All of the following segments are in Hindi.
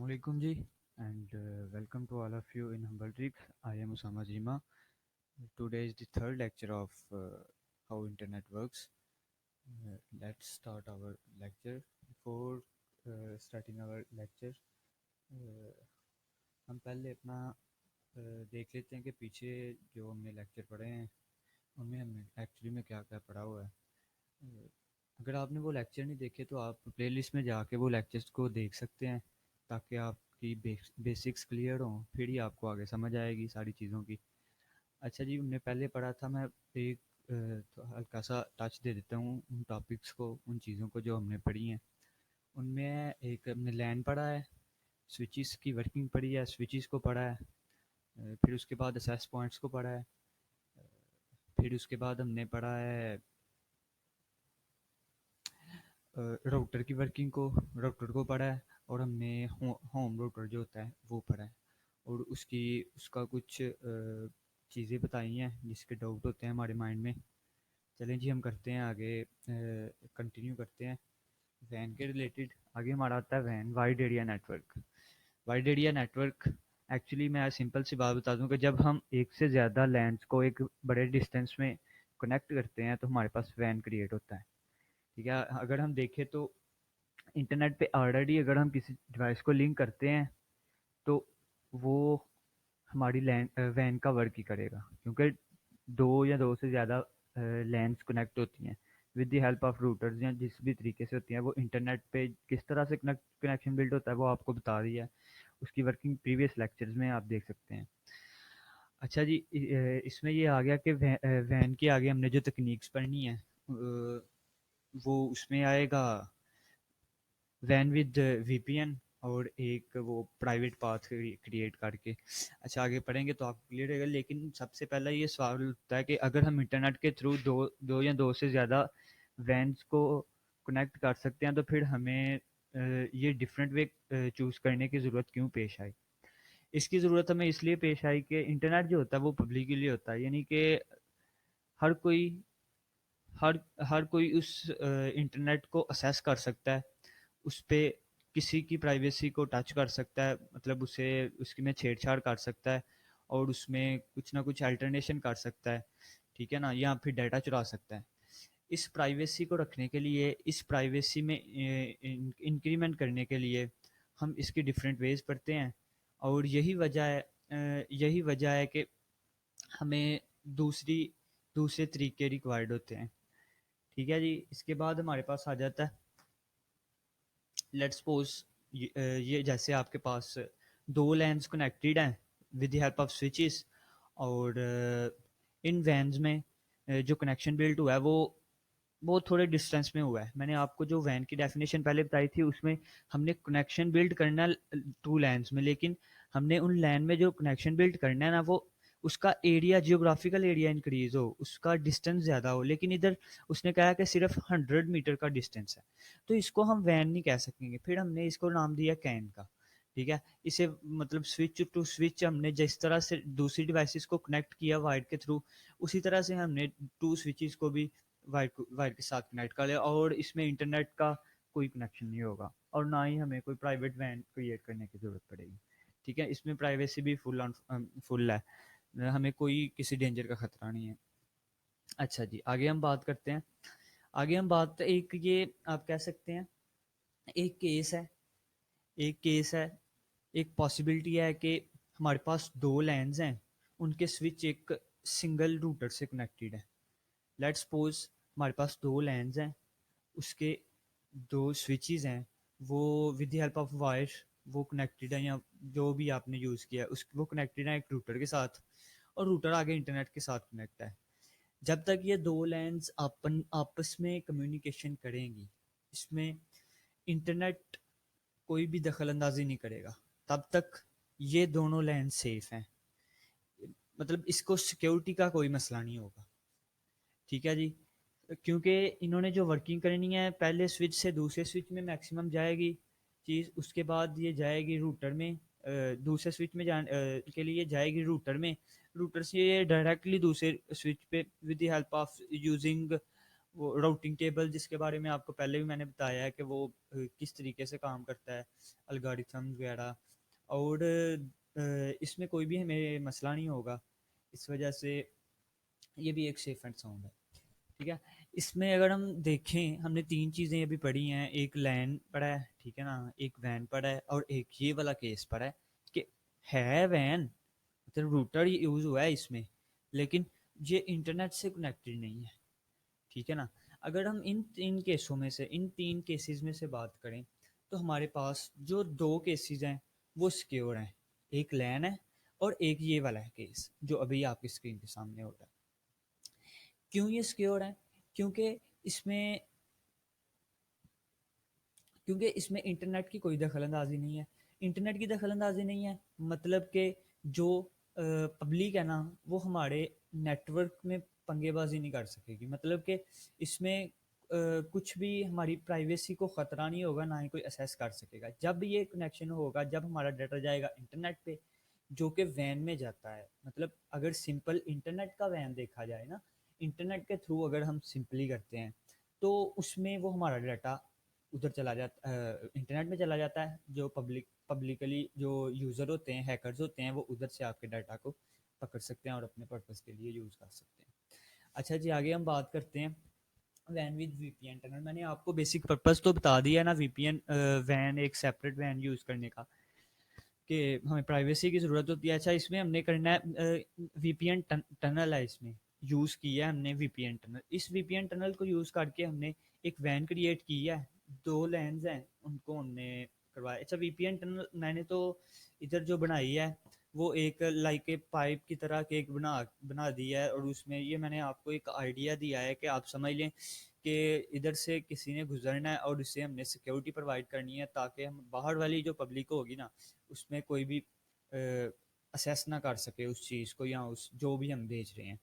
Assalamualaikum ji, and welcome to all of you in Humble Tricks. I am Usama Jima. Today is the third lecture of how internet works. Let's start our lecture. Before starting our lecture, uh, हम पहले अपना देख लेते हैं कि पीछे जो हमने लेक्चर पढ़े हैं उनमें हमने एक्चुअली में क्या क्या पढ़ा हुआ है। अगर आपने वो लेक्चर नहीं देखे तो आप प्लेलिस्ट में जाके वो लेक्चर्स को देख सकते हैं ताकि आपकी बेसिक्स क्लियर हों, फिर ही आपको आगे समझ आएगी सारी चीज़ों की। अच्छा जी, हमने पहले पढ़ा था, मैं एक तो हल्का सा टच दे देता हूँ उन टॉपिक्स को, उन चीज़ों को जो हमने पढ़ी हैं। उनमें एक हमने लैन पढ़ा है, स्विचेस की वर्किंग पढ़ी है, स्विचेस को पढ़ा है, फिर उसके बाद असेस पॉइंट्स को पढ़ा है, फिर उसके बाद हमने पढ़ा है राउटर की वर्किंग को, राउटर को पढ़ा है, और हमने होम राउटर जो होता है वो पढ़ा है, और उसका कुछ चीज़ें बताई हैं जिसके डाउट होते हैं हमारे माइंड में। चलें जी, हम करते हैं आगे, कंटिन्यू करते हैं वैन के रिलेटेड। आगे हमारा आता है वैन, wide area network. Wide area network, actually मैं सिंपल सी बात बता दूं कि जब हम एक से ज़्यादा लैंड्स को एक बड़े डिस्टेंस में कनेक्ट करते हैं तो हमारे पास वैन क्रिएट होता है। ठीक है, अगर हम देखें तो इंटरनेट पे ऑलरेडी अगर हम किसी डिवाइस को लिंक करते हैं तो वो हमारी वैन का वर्क ही करेगा, क्योंकि दो या दो से ज़्यादा लैन्स कनेक्ट होती हैं with the help of routers, या जिस भी तरीके से होती हैं। वो इंटरनेट पे किस तरह से कनेक्शन बिल्ड होता है वो आपको बता दिया है, उसकी वर्किंग प्रीवियस लेक्चर्स में आप देख सकते हैं। अच्छा जी, इसमें ये आ गया कि वैन के आगे हमने जो तकनीक्स पढ़नी है वो उसमें आएगा वैन विद वीपीएन, और एक वो प्राइवेट पाथ क्रिएट करके। अच्छा, आगे पढ़ेंगे तो आपको क्लियर रहेगा, लेकिन सबसे पहला ये सवाल उठता है कि अगर हम इंटरनेट के थ्रू दो दो या दो से ज़्यादा वैन्स को कनेक्ट कर सकते हैं तो फिर हमें ये डिफरेंट वे चूज़ करने की ज़रूरत क्यों पेश आई। इसकी ज़रूरत हमें इसलिए पेश आई कि इंटरनेट जो होता है वो पब्लिक के लिए होता है, यानी कि हर कोई हर हर कोई उस इंटरनेट को असेस कर सकता है, उस पे किसी की प्राइवेसी को टच कर सकता है, मतलब उसे उसकी में छेड़छाड़ कर सकता है, और उसमें कुछ ना कुछ अल्टरनेशन कर सकता है, ठीक है ना, या फिर डाटा चुरा सकता है। इस प्राइवेसी को रखने के लिए, इस प्राइवेसी में इंक्रीमेंट करने के लिए हम इसकी डिफरेंट वेज पढ़ते हैं, और यही वजह है कि हमें दूसरी दूसरे तरीके रिक्वायर्ड होते हैं। ठीक है जी, इसके बाद हमारे पास आ जाता है, लेट्स सपोज ये जैसे आपके पास दो लैन्स कनेक्टेड हैं with the help of switches, और इन वैन्स में जो कनेक्शन बिल्ड हुआ है वो थोड़े डिस्टेंस में हुआ है। मैंने आपको जो वैन की डेफिनेशन पहले बताई थी उसमें हमने कनेक्शन बिल्ड करना टू लैन्स में, लेकिन हमने उन लैन में जो कनेक्शन बिल्ड करना है ना, वो उसका एरिया, जियोग्राफिकल एरिया इंक्रीज हो, उसका डिस्टेंस ज़्यादा हो, लेकिन इधर उसने कहा कि सिर्फ 100 मीटर का डिस्टेंस है, तो इसको हम वैन नहीं कह सकेंगे, फिर हमने इसको नाम दिया कैन का। ठीक है, इसे मतलब स्विच टू स्विच हमने जिस तरह से दूसरी डिवाइसेस को कनेक्ट किया वायर के थ्रू, उसी तरह से हमने टू स्विचेस को भी वायर के साथ कनेक्ट कर लिया, और इसमें इंटरनेट का कोई कनेक्शन नहीं होगा, और ना ही हमें कोई प्राइवेट वैन क्रिएट करने की ज़रूरत पड़ेगी। ठीक है, इसमें प्राइवेसी भी फुल है, हमें कोई किसी डेंजर का खतरा नहीं है। अच्छा जी, आगे हम बात करते हैं। आगे हम बात, एक ये आप कह सकते हैं एक केस है, एक केस है एक पॉसिबिलिटी है कि हमारे पास दो लाइन्स हैं, उनके स्विच एक सिंगल रूटर से कनेक्टेड है। लेट्स सपोज हमारे पास दो लाइन्स हैं, उसके दो स्विचेस हैं, वो with the help of wire वो कनेक्टेड है, या जो भी आपने यूज़ किया है उस वो कनेक्टेड है एक रूटर के साथ, और रूटर आगे इंटरनेट के साथ कनेक्ट है। जब तक ये दो लाइन्स अपन आपस में कम्युनिकेशन करेंगी, इसमें इंटरनेट कोई भी दखल अंदाजी नहीं करेगा, तब तक ये दोनों लाइन सेफ हैं, मतलब इसको सिक्योरिटी का कोई मसला नहीं होगा। ठीक है जी, क्योंकि इन्होंने जो वर्किंग करनी है, पहले स्विच से दूसरे स्विच में मैक्सिमम जाएगी चीज़, उसके बाद ये जाएगी रूटर में, दूसरे स्विच में के लिए जाएगी रूटर में, रूटर से ये डायरेक्टली दूसरे स्विच पे with the help of using वो राउटिंग टेबल जिसके बारे में आपको पहले भी मैंने बताया है कि वो किस तरीके से काम करता है, अलगोरिथम वगैरह। और इसमें कोई भी हमें मसला नहीं होगा, इस वजह से ये भी एक सेफ एंड साउंड है। ठीक है, इसमें अगर हम देखें, हमने तीन चीज़ें अभी पढ़ी हैं, एक लैन पढ़ा है, ठीक है ना, एक वैन पढ़ा है, और एक ये वाला केस पढ़ा है कि है वैन, मतलब रूटर यूज़ हुआ है इसमें, लेकिन ये इंटरनेट से कनेक्टेड नहीं है। ठीक है ना, अगर हम इन तीन केसों में से, इन तीन केसेस में से बात करें, तो हमारे पास जो दो केसेस हैं वो सिक्योर हैं, एक लैन है और एक ये वाला है केस जो अभी आपकी स्क्रीन के सामने हो रहा है। क्यों ये सिक्योर है? क्योंकि इसमें क्योंकि इसमें इंटरनेट की कोई दखल अंदाजी नहीं है। इंटरनेट की दखल अंदाजी नहीं है मतलब कि जो पब्लिक है ना, वो हमारे नेटवर्क में पंगेबाजी नहीं कर सकेगी, मतलब कि इसमें कुछ भी हमारी प्राइवेसी को ख़तरा नहीं होगा, ना ही कोई असेस कर सकेगा। जब ये कनेक्शन होगा, जब हमारा डाटा जाएगा इंटरनेट पे, जो कि वैन में जाता है, मतलब अगर सिंपल इंटरनेट का वैन देखा जाए ना, इंटरनेट के थ्रू अगर हम सिंपली करते हैं, तो उसमें वो हमारा डाटा उधर चला जाता, इंटरनेट में चला जाता है। जो पब्लिकली जो यूज़र होते हैं, हैकर्स होते हैं, वो उधर से आपके डाटा को पकड़ सकते हैं और अपने पर्पज़ के लिए यूज़ कर सकते हैं। अच्छा जी, आगे हम बात करते हैं वैन विद वीपीएन टनल। मैंने आपको बेसिक पर्पज़ तो बता दिया ना, वीपीएन वैन, एक सेपरेट वैन यूज़ करने का, कि हमें प्राइवेसी की ज़रूरत होती है। अच्छा, इसमें हमने करना है वीपीएन टनल है, इसमें यूज़ किया है हमने वीपीएन टनल। इस वीपीएन टनल को यूज़ करके हमने एक वैन क्रिएट की है, दो लैंस हैं, उनको हमने करवाया। अच्छा, वीपीएन टनल मैंने तो इधर जो बनाई है वो एक लाइक ए पाइप की तरह के एक बना बना दिया है, और उसमें ये मैंने आपको एक आइडिया दिया है कि आप समझ लें कि इधर से किसी ने गुजरना है और इससे हमने सिक्योरिटी प्रोवाइड करनी है, ताकि हम बाहर वाली जो पब्लिक होगी ना, उसमें कोई भी असेस ना कर सके उस चीज़ को, या उस जो भी हम भेज रहे हैं।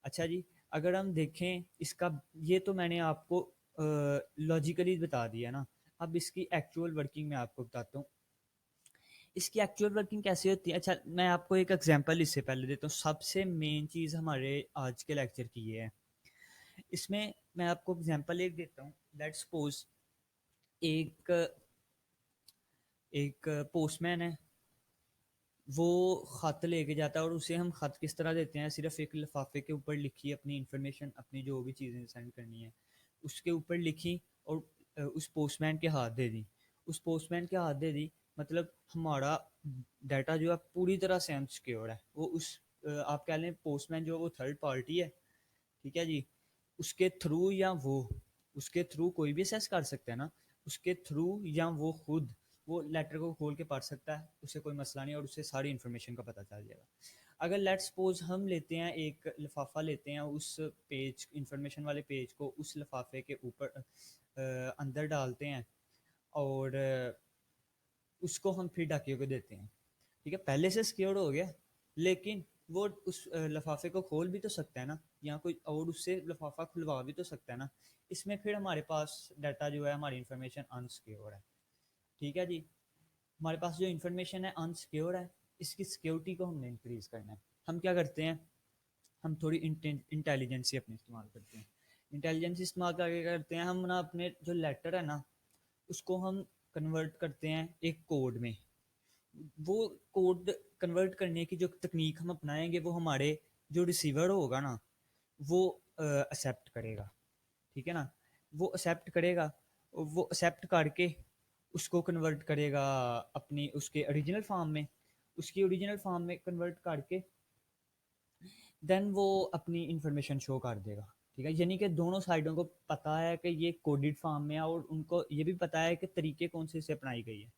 अच्छा जी, अगर हम देखें इसका, ये तो मैंने आपको लॉजिकली बता दिया ना, अब इसकी एक्चुअल वर्किंग मैं आपको बताता हूँ। इसकी एक्चुअल वर्किंग कैसे होती है? अच्छा, मैं आपको एक एग्जांपल इससे पहले देता हूँ। सबसे मेन चीज़ हमारे आज के लेक्चर की ये है। इसमें मैं आपको एग्जांपल एक देता हूँ। लेट्स सपोज एक एक पोस्टमैन है, वो ख़त लेके जाता है, और उसे हम ख़त किस तरह देते हैं? सिर्फ एक लिफाफे के ऊपर लिखी अपनी इंफॉर्मेशन, अपनी जो भी चीज़ें सेंड करनी है उसके ऊपर लिखी, और उस पोस्टमैन के हाथ दे दी। उस पोस्टमैन के हाथ दे दी, मतलब हमारा डाटा जो है पूरी तरह से अनसिक्योर है। वो उस आप कह लें पोस्टमैन जो है वो थर्ड पार्टी है, ठीक है जी। उसके थ्रू या वो उसके थ्रू कोई भी असेस कर सकता है ना, उसके थ्रू या वो खुद वो लेटर को खोल के पढ़ सकता है, उसे कोई मसला नहीं, और उसे सारी इन्फॉर्मेशन का पता चल जाएगा। अगर लेट्स सपोज हम लेते हैं एक लिफाफा लेते हैं, उस पेज इंफॉर्मेशन वाले पेज को उस लिफाफे के ऊपर अंदर डालते हैं, और उसको हम फिर डाकियों को देते हैं। ठीक है, पहले से सिक्योर हो गया, लेकिन वो उस लिफाफे को खोल भी तो सकता है ना, या कोई और उससे लिफाफा खुलवा भी तो सकता है ना। इसमें फिर हमारे पास डाटा जो है, हमारी इंफॉर्मेशन अनसिक्योर है। ठीक है जी, हमारे पास जो इंफॉर्मेशन है अनसिक्योर है, इसकी सिक्योरिटी को हमने इंक्रीज करना है। हम क्या करते हैं, हम थोड़ी इंटेलिजेंसी अपनी इस्तेमाल करते हैं। इंटेलिजेंस इस्तेमाल करके करते हैं हम ना, अपने जो लेटर है ना, उसको हम कन्वर्ट करते हैं एक कोड में। वो कोड कन्वर्ट करने की जो तकनीक हम अपनाएंगे, वो हमारे जो रिसीवर होगा ना, वो एक्सेप्ट करेगा। ठीक है ना, वो एक्सेप्ट करेगा, वो एक्सेप्ट करके उसको कन्वर्ट करेगा अपनी उसके ओरिजिनल फॉर्म में, उसकी ओरिजिनल फॉर्म में कन्वर्ट करके देन वो अपनी इंफॉर्मेशन शो कर देगा। ठीक है, यानी कि दोनों साइडों को पता है कि ये कोडेड फॉर्म में है, और उनको ये भी पता है कि तरीके कौन से इसे अपनाई गई है।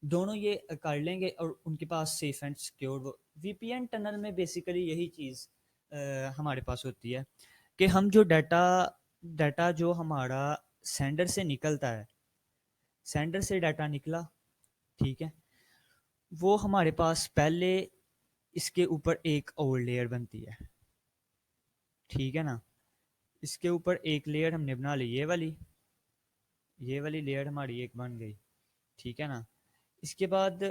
दोनों ये कर लेंगे और उनके पास safe and secure. VPN tunnel में बेसिकली यही चीज़ हमारे पास होती है कि हम जो डाटा डाटा जो हमारा सेंडर से निकलता है, सेंडर से डाटा निकला, ठीक है, वो हमारे पास पहले इसके ऊपर एक और लेयर बनती है। ठीक है ना, इसके ऊपर एक लेयर हमने बना ली, ये वाली लेयर हमारी एक बन गई। ठीक है ना, इसके बाद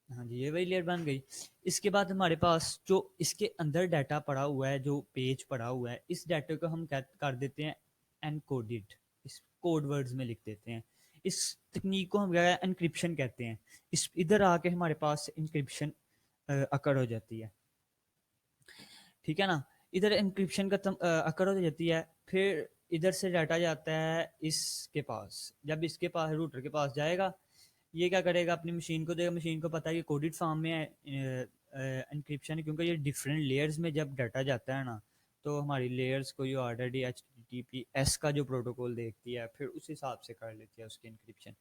हाँ जी, ये वही लेयर बन गई। इसके बाद हमारे पास जो इसके अंदर डाटा पड़ा हुआ है, जो पेज पड़ा हुआ है, इस डाटा को हम क्या कर देते हैं, एनकोडेड, इस कोड वर्ड्स में लिख देते हैं। इस तकनीक को हम क्या एनक्रिप्शन कहते हैं। इस इधर आके हमारे पास इंक्रिप्शन अकर हो जाती है, ठीक है ना। इधर इंक्रिप्शन का अकर हो जाती है, फिर इधर से डाटा जाता है इसके पास। जब इसके पास रूटर के पास जाएगा, ये क्या करेगा, अपनी मशीन को देगा। मशीन को पता है कि कोडेड फॉर्म में एनक्रिप्शन है, क्योंकि ये डिफरेंट लेयर्स में जब डाटा जाता है ना, तो हमारी लेयर्स को ये already H T P S का जो प्रोटोकॉल देखती है, फिर उस हिसाब से कर लेती है उसकी इंक्रिप्शन,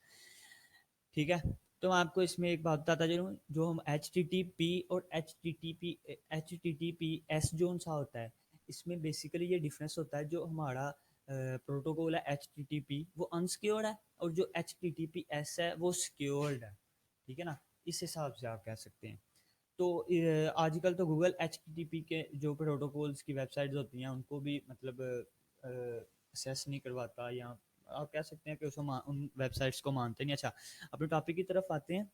ठीक है। तो मैं आपको इसमें एक बात बताता चलूँ, जो हम एच टी टी पी और H T T P S जो सा होता है, इसमें बेसिकली ये डिफरेंस होता है। जो हमारा प्रोटोकॉल है एच टी टी पी, वो अनसिक्योर्ड है, और जो H T T P S है वो सिक्योर्ड है, ठीक है ना। इस हिसाब से आप कह सकते हैं। तो आजकल तो Google H T T P के जो प्रोटोकॉल्स की वेबसाइट्स होती हैं, उनको भी मतलब असेस नहीं करवाता, या आप कह सकते हैं कि उसको उन वेबसाइट्स को मानते नहीं। अच्छा, अपने टॉपिक की तरफ आते हैं।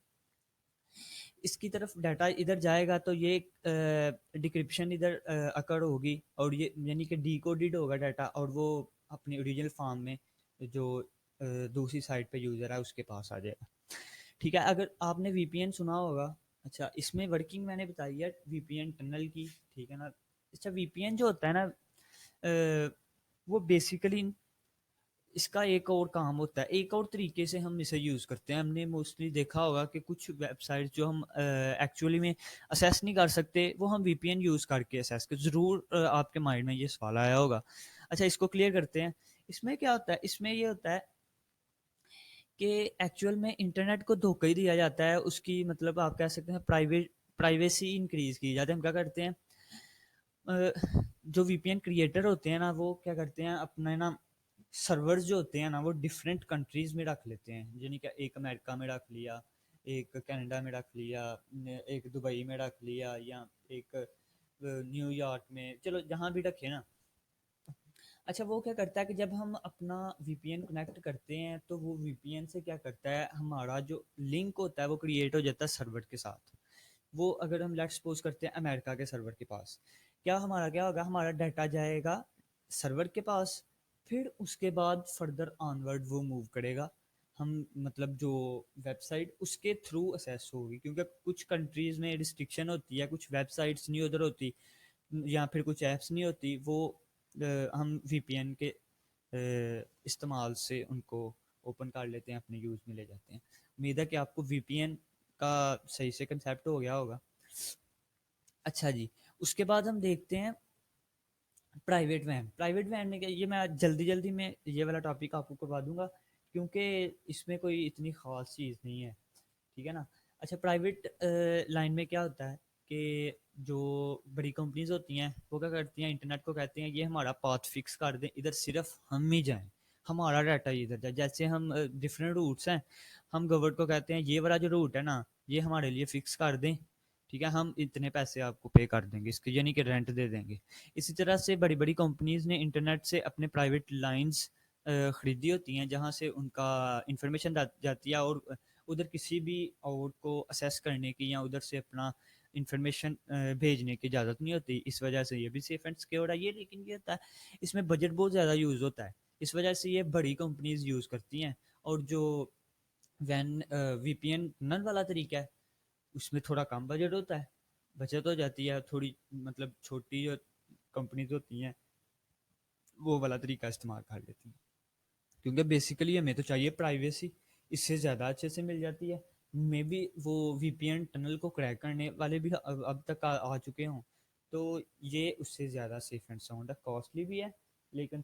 इसकी तरफ डाटा इधर जाएगा तो ये डिक्रिप्शन इधर अकर होगी, और ये यानी कि डिकोडेड होगा डाटा, और वो अपनी ओरिजिनल फॉर्म में जो दूसरी साइड पे यूज़र है उसके पास आ जाएगा, ठीक है। अगर आपने वीपीएन सुना होगा, अच्छा, इसमें वर्किंग मैंने बताई है वीपीएन टनल की, ठीक है ना। अच्छा, वीपीएन जो होता है ना, वो बेसिकली इसका एक और काम होता है, एक और तरीके से हम इसे यूज़ करते हैं। हमने मोस्टली देखा होगा कि कुछ वेबसाइट जो हम एक्चुअली में असेस नहीं कर सकते, वो हम वीपीएन यूज़ करके असेस कर। ज़रूर आपके माइंड में ये सवाल आया होगा। अच्छा, इसको क्लियर करते हैं। इसमें क्या होता है, इसमें ये होता है कि एक्चुअल में इंटरनेट को धोखा ही दिया जाता है, उसकी मतलब आप कह सकते हैं प्राइवेसी इंक्रीज की जाती है। हम क्या करते हैं, जो वीपीएन क्रिएटर होते हैं ना, वो क्या करते हैं, अपने ना सर्वर्स जो होते हैं ना, वो डिफरेंट कंट्रीज में रख लेते हैं। यानी कि एक अमेरिका में रख लिया, एक कनाडा में रख लिया, एक दुबई में रख लिया, या एक न्यूयॉर्क में, चलो जहाँ भी रखे ना। अच्छा, वो क्या करता है कि जब हम अपना वीपीएन कनेक्ट करते हैं, तो वो वीपीएन से क्या करता है, हमारा जो लिंक होता है वो क्रिएट हो जाता है सर्वर के साथ। वो अगर हम लेट्स सपोज करते हैं अमेरिका के सर्वर के पास, क्या हमारा क्या होगा, हमारा डाटा जाएगा सर्वर के पास, फिर उसके बाद फर्दर ऑनवर्ड वो मूव करेगा। हम मतलब जो वेबसाइट उसके थ्रू असेस होगी, क्योंकि कुछ कंट्रीज में रिस्ट्रिक्शन होती है, कुछ वेबसाइट्स नहीं उधर होती, या फिर कुछ ऐप्स नहीं होती, वो हम वीपीएन के इस्तेमाल से उनको ओपन कर लेते हैं, अपने यूज़ में ले जाते हैं। उम्मीद है कि आपको वीपीएन का सही से कंसेप्ट हो गया होगा। अच्छा जी, उसके बाद हम देखते हैं प्राइवेट वैन। प्राइवेट वैन में क्या, ये मैं जल्दी जल्दी में ये वाला टॉपिक आपको करवा दूंगा, क्योंकि इसमें कोई इतनी ख़ास चीज़ नहीं है, ठीक है ना। अच्छा, प्राइवेट लाइन में क्या होता है कि जो बड़ी कंपनीज होती हैं, वो क्या करती हैं, इंटरनेट को कहते हैं ये हमारा पाथ फिक्स कर दें, इधर सिर्फ हम ही जाएं, हमारा डाटा इधर जाए। जैसे हम डिफरेंट रूट्स हैं, हम गवर्नमेंट को कहते हैं ये वाला जो रूट है ना, ये हमारे लिए फिक्स कर दें, ठीक है, हम इतने पैसे आपको पे कर देंगे इसके, यानी कि रेंट दे देंगे। इसी तरह से बड़ी बड़ी कंपनीज ने इंटरनेट से अपने प्राइवेट लाइंस खरीदी होती हैं, जहाँ से उनका इंफॉर्मेशन जाती है, और उधर किसी भी और को असेस करने की या उधर से अपना इंफॉर्मेशन भेजने की इजाज़त नहीं होती। इस वजह से ये भी सेफ एंड सिक्योर है। ये लेकिन ये होता है, इसमें बजट बहुत ज़्यादा यूज़ होता है, इस वजह से ये बड़ी कंपनीज यूज़ करती हैं। और जो वैन वीपीएन नन वाला तरीका है, उसमें थोड़ा कम बजट होता है, बचत हो जाती है थोड़ी, मतलब छोटी जो कंपनीज होती हैं वो वाला तरीका इस्तेमाल कर लेती हैं, क्योंकि बेसिकली हमें तो चाहिए प्राइवेसी, इससे ज़्यादा अच्छे से मिल जाती है। मे बी वो वीपीएन टनल को क्रैक करने वाले भी अब तक आ चुके हों, तो ये उससे ज़्यादा सेफ एंड साउंड है, कॉस्टली भी है, लेकिन